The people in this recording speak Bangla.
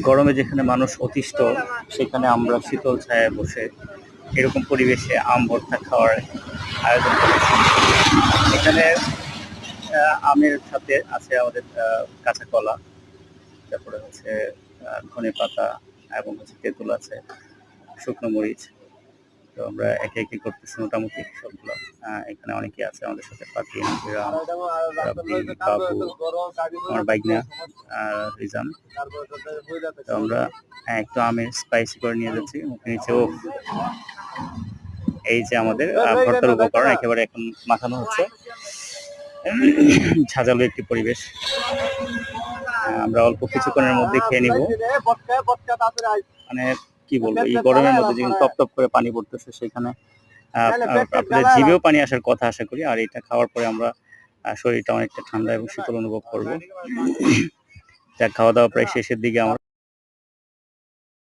গরমে যেখানে মানুষ অতিষ্ঠ সেখানে আমরা শীতল ছায়ায় বসে এরকম পরিবেশে আম ভর্তা খাওয়ার আয়োজন করেছি। এখানে আমের সাথে আছে আমাদের কাঁচা কলা, তারপরে হচ্ছে ধনে পাতা এবং হচ্ছে তেঁতুল আছে, শুকনো মরিচ। তো আমরা একে একে করতেছি মোটামুটি সবগুলো। এখানে অনেকে আছে আমাদের সাথে, ফাতিন, বিরাম, রাব্বি, বাবু, আমার বাইকনা, রিজান। তো আমরা একটু আমের স্পাইসি করে নিয়ে যাচ্ছি মুখে নিচে। ও, এই যে আমাদের ভর্তার উপকরণ একেবারে এখন মাখানো হচ্ছে। ঝাঁঝালো একটি পরিবেশ, আমরা অল্প কিছুক্ষণের মধ্যে খেয়ে নিব। মানে কি বলবো, এই গরমের মধ্যে যখন টপ টপ করে পানি পড়তেছে সেখানে আপনাদের জিভেও পানি আসার কথা আশা করি। আর এটা খাওয়ার পরে আমরা শরীরটা অনেকটা ঠান্ডা এবং শীতল অনুভব করবো। যা খাওয়া দাওয়া প্রায় শেষের দিকে আমরা